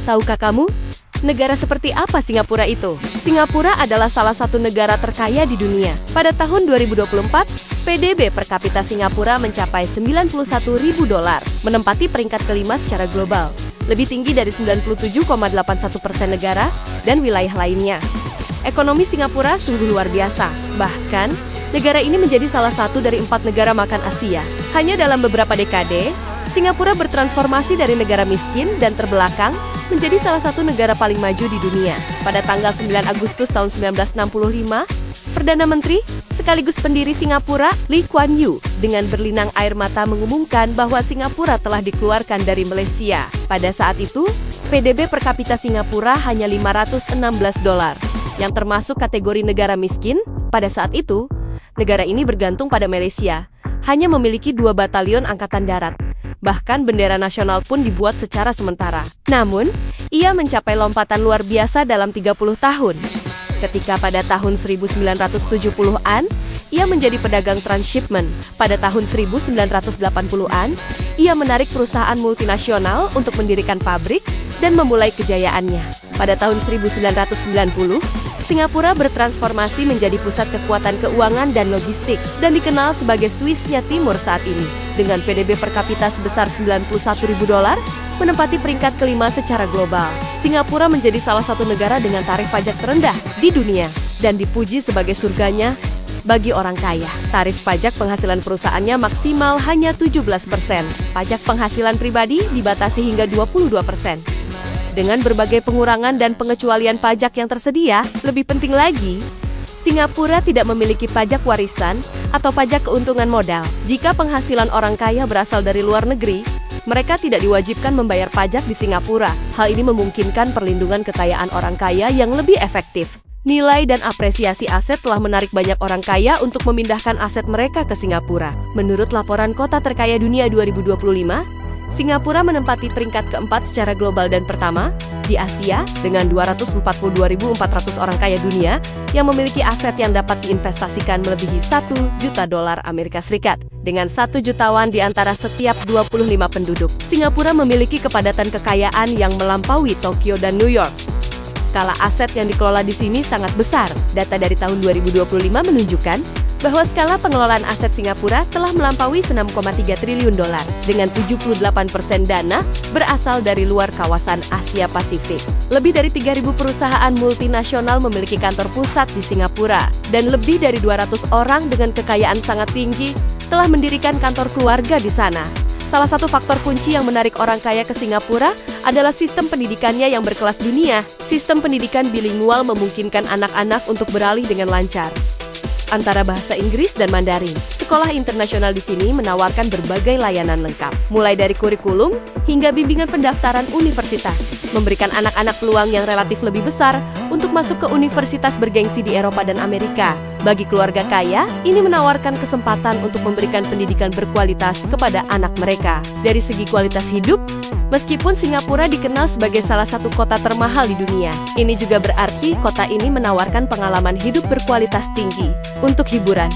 Tahukah kamu? Negara seperti apa Singapura itu? Singapura adalah salah satu negara terkaya di dunia. Pada tahun 2024, PDB per kapita Singapura mencapai $91.000, menempati peringkat kelima secara global. Lebih tinggi dari 97,81% negara dan wilayah lainnya. Ekonomi Singapura sungguh luar biasa. Bahkan, negara ini menjadi salah satu dari 4 negara makan Asia. Hanya dalam beberapa dekade, Singapura bertransformasi dari negara miskin dan terbelakang menjadi salah satu negara paling maju di dunia. Pada tanggal 9 Agustus tahun 1965, Perdana Menteri sekaligus pendiri Singapura, Lee Kuan Yew, dengan berlinang air mata mengumumkan bahwa Singapura telah dikeluarkan dari Malaysia. Pada saat itu, PDB per kapita Singapura hanya $516, yang termasuk kategori negara miskin. Pada saat itu, negara ini bergantung pada Malaysia, hanya memiliki 2 batalion angkatan darat. Bahkan bendera nasional pun dibuat secara sementara. Namun, ia mencapai lompatan luar biasa dalam 30 tahun. Ketika pada tahun 1970-an, ia menjadi pedagang transshipment. Pada tahun 1980-an, ia menarik perusahaan multinasional untuk mendirikan pabrik dan memulai kejayaannya. Pada tahun 1990, Singapura bertransformasi menjadi pusat kekuatan keuangan dan logistik, dan dikenal sebagai Swiss-nya Timur saat ini. Dengan PDB per kapita sebesar $91.000, menempati peringkat kelima secara global. Singapura menjadi salah satu negara dengan tarif pajak terendah di dunia, dan dipuji sebagai surganya bagi orang kaya. Tarif pajak penghasilan perusahaannya maksimal hanya 17%. Pajak penghasilan pribadi dibatasi hingga 22%. Dengan berbagai pengurangan dan pengecualian pajak yang tersedia, lebih penting lagi, Singapura tidak memiliki pajak warisan atau pajak keuntungan modal. Jika penghasilan orang kaya berasal dari luar negeri, mereka tidak diwajibkan membayar pajak di Singapura. Hal ini memungkinkan perlindungan kekayaan orang kaya yang lebih efektif. Nilai dan apresiasi aset telah menarik banyak orang kaya untuk memindahkan aset mereka ke Singapura. Menurut laporan Kota Terkaya Dunia 2025, Singapura menempati peringkat keempat secara global dan pertama di Asia dengan 242.400 orang kaya dunia yang memiliki aset yang dapat diinvestasikan melebihi $1 juta Amerika Serikat. Dengan 1 jutawan di antara setiap 25 penduduk, Singapura memiliki kepadatan kekayaan yang melampaui Tokyo dan New York. Skala aset yang dikelola di sini sangat besar. Data dari tahun 2025 menunjukkan bahwa skala pengelolaan aset Singapura telah melampaui $6,3 triliun dengan 78% dana berasal dari luar kawasan Asia Pasifik. Lebih dari 3.000 perusahaan multinasional memiliki kantor pusat di Singapura, dan lebih dari 200 orang dengan kekayaan sangat tinggi telah mendirikan kantor keluarga di sana. Salah satu faktor kunci yang menarik orang kaya ke Singapura adalah sistem pendidikannya yang berkelas dunia. Sistem pendidikan bilingual memungkinkan anak-anak untuk beralih dengan lancar antara bahasa Inggris dan Mandarin. Sekolah internasional di sini menawarkan berbagai layanan lengkap, mulai dari kurikulum hingga bimbingan pendaftaran universitas, memberikan anak-anak peluang yang relatif lebih besar untuk masuk ke universitas bergengsi di Eropa dan Amerika. Bagi keluarga kaya, ini menawarkan kesempatan untuk memberikan pendidikan berkualitas kepada anak mereka. Dari segi kualitas hidup, meskipun Singapura dikenal sebagai salah satu kota termahal di dunia, ini juga berarti kota ini menawarkan pengalaman hidup berkualitas tinggi. Untuk hiburan,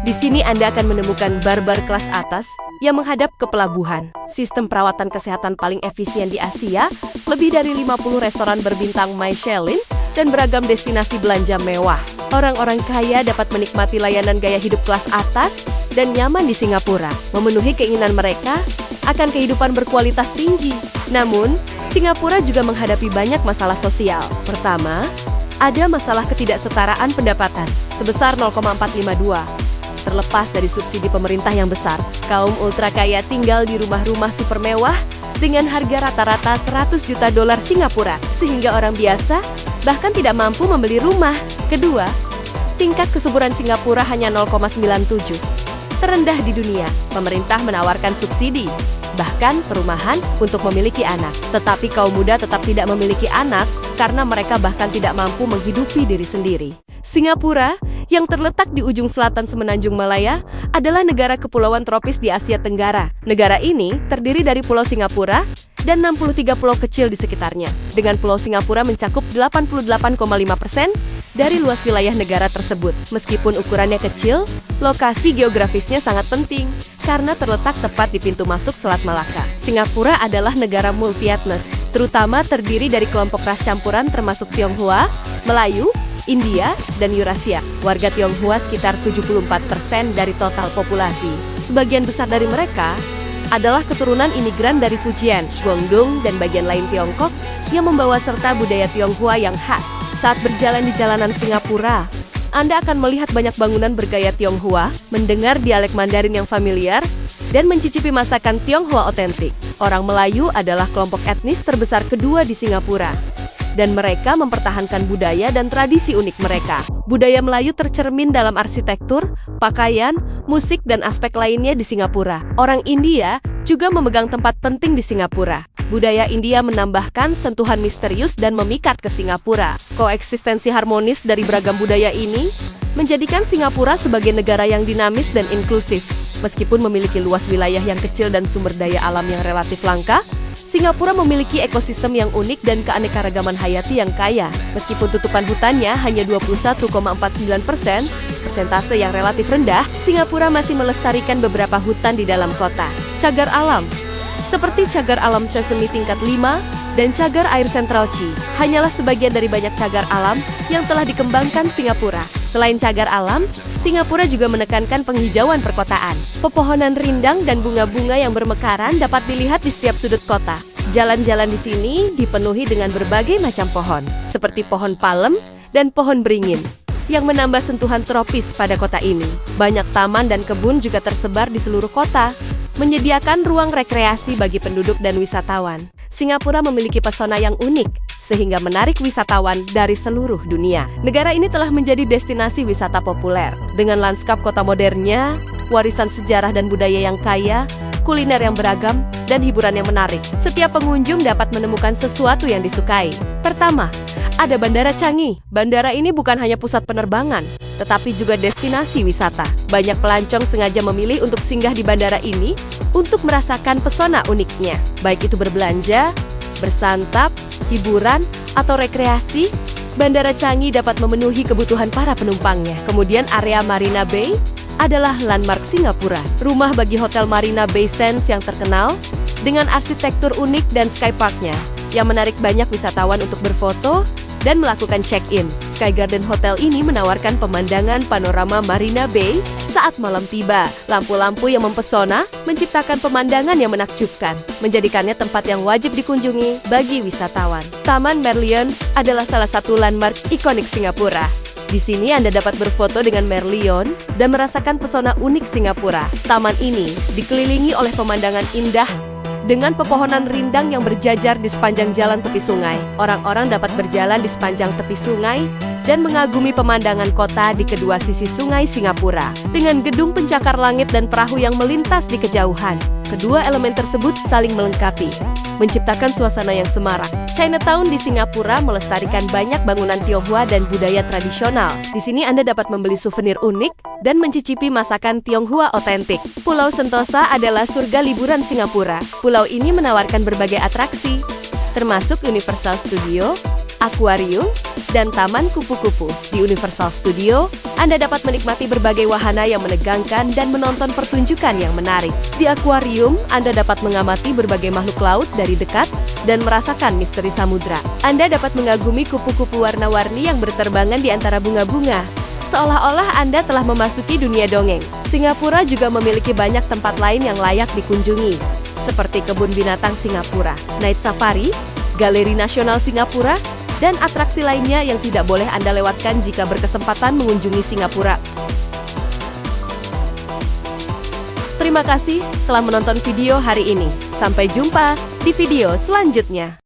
di sini Anda akan menemukan bar-bar kelas atas yang menghadap ke pelabuhan. Sistem perawatan kesehatan paling efisien di Asia, lebih dari 50 restoran berbintang Michelin, dan beragam destinasi belanja mewah. Orang-orang kaya dapat menikmati layanan gaya hidup kelas atas dan nyaman di Singapura, memenuhi keinginan mereka akan kehidupan berkualitas tinggi. Namun, Singapura juga menghadapi banyak masalah sosial. Pertama, ada masalah ketidaksetaraan pendapatan sebesar 0,452. Terlepas dari subsidi pemerintah yang besar, kaum ultra kaya tinggal di rumah-rumah super mewah dengan harga rata-rata $100 juta Singapura, sehingga orang biasa bahkan tidak mampu membeli rumah. Kedua, tingkat kesuburan Singapura hanya 0,97, terendah di dunia. Pemerintah menawarkan subsidi, bahkan perumahan untuk memiliki anak. Tetapi kaum muda tetap tidak memiliki anak karena mereka bahkan tidak mampu menghidupi diri sendiri. Singapura, yang terletak di ujung selatan Semenanjung Malaya, adalah negara kepulauan tropis di Asia Tenggara. Negara ini terdiri dari Pulau Singapura dan 63 pulau kecil di sekitarnya. Dengan Pulau Singapura mencakup 88,5% dari luas wilayah negara tersebut. Meskipun ukurannya kecil, lokasi geografisnya sangat penting karena terletak tepat di pintu masuk Selat Malaka. Singapura adalah negara multietnis, terutama terdiri dari kelompok ras campuran termasuk Tionghoa, Melayu, India, dan Eurasia. Warga Tionghoa sekitar 74% dari total populasi. Sebagian besar dari mereka adalah keturunan imigran dari Fujian, Guangdong, dan bagian lain Tiongkok yang membawa serta budaya Tionghoa yang khas. Saat berjalan di jalanan Singapura, Anda akan melihat banyak bangunan bergaya Tionghoa, mendengar dialek Mandarin yang familiar, dan mencicipi masakan Tionghoa otentik. Orang Melayu adalah kelompok etnis terbesar kedua di Singapura, dan mereka mempertahankan budaya dan tradisi unik mereka. Budaya Melayu tercermin dalam arsitektur, pakaian, musik, dan aspek lainnya di Singapura. Orang India juga memegang tempat penting di Singapura. Budaya India menambahkan sentuhan misterius dan memikat ke Singapura. Koeksistensi harmonis dari beragam budaya ini menjadikan Singapura sebagai negara yang dinamis dan inklusif. Meskipun memiliki luas wilayah yang kecil dan sumber daya alam yang relatif langka, Singapura memiliki ekosistem yang unik dan keanekaragaman hayati yang kaya. Meskipun tutupan hutannya hanya 21,49%, persentase yang relatif rendah, Singapura masih melestarikan beberapa hutan di dalam kota. Cagar alam seperti cagar alam Sesame tingkat 5 dan cagar air Central Chi hanyalah sebagian dari banyak cagar alam yang telah dikembangkan Singapura. Selain cagar alam, Singapura juga menekankan penghijauan perkotaan. Pepohonan rindang dan bunga-bunga yang bermekaran dapat dilihat di setiap sudut kota. Jalan-jalan di sini dipenuhi dengan berbagai macam pohon, seperti pohon palem dan pohon beringin, yang menambah sentuhan tropis pada kota ini. Banyak taman dan kebun juga tersebar di seluruh kota, menyediakan ruang rekreasi bagi penduduk dan wisatawan. Singapura memiliki pesona yang unik, sehingga menarik wisatawan dari seluruh dunia. Negara ini telah menjadi destinasi wisata populer, dengan lanskap kota modernnya, warisan sejarah dan budaya yang kaya, kuliner yang beragam, dan hiburan yang menarik. Setiap pengunjung dapat menemukan sesuatu yang disukai. Pertama, ada Bandara Changi. Bandara ini bukan hanya pusat penerbangan, tetapi juga destinasi wisata. Banyak pelancong sengaja memilih untuk singgah di bandara ini untuk merasakan pesona uniknya. Baik itu berbelanja, bersantap, hiburan, atau rekreasi, Bandara Changi dapat memenuhi kebutuhan para penumpangnya. Kemudian area Marina Bay adalah landmark Singapura. Rumah bagi Hotel Marina Bay Sands yang terkenal dengan arsitektur unik dan sky park-nya yang menarik banyak wisatawan untuk berfoto dan melakukan check-in. Sky Garden Hotel ini menawarkan pemandangan panorama Marina Bay saat malam tiba. Lampu-lampu yang mempesona menciptakan pemandangan yang menakjubkan, menjadikannya tempat yang wajib dikunjungi bagi wisatawan. Taman Merlion adalah salah satu landmark ikonik Singapura. Di sini Anda dapat berfoto dengan Merlion dan merasakan pesona unik Singapura. Taman ini dikelilingi oleh pemandangan indah dengan pepohonan rindang yang berjajar di sepanjang jalan tepi sungai. Orang-orang dapat berjalan di sepanjang tepi sungai dan mengagumi pemandangan kota di kedua sisi sungai Singapura. Dengan gedung pencakar langit dan perahu yang melintas di kejauhan, kedua elemen tersebut saling melengkapi, menciptakan suasana yang semarak. Chinatown di Singapura melestarikan banyak bangunan Tionghoa dan budaya tradisional. Di sini Anda dapat membeli souvenir unik dan mencicipi masakan Tionghoa otentik. Pulau Sentosa adalah surga liburan Singapura. Pulau ini menawarkan berbagai atraksi, termasuk Universal Studio, akuarium, dan taman kupu-kupu. Di Universal Studio, Anda dapat menikmati berbagai wahana yang menegangkan dan menonton pertunjukan yang menarik. Di akuarium, Anda dapat mengamati berbagai makhluk laut dari dekat dan merasakan misteri samudra. Anda dapat mengagumi kupu-kupu warna-warni yang berterbangan di antara bunga-bunga, seolah-olah Anda telah memasuki dunia dongeng. Singapura juga memiliki banyak tempat lain yang layak dikunjungi, seperti Kebun Binatang Singapura, Night Safari, Galeri Nasional Singapura, dan atraksi lainnya yang tidak boleh Anda lewatkan jika berkesempatan mengunjungi Singapura. Terima kasih telah menonton video hari ini. Sampai jumpa di video selanjutnya.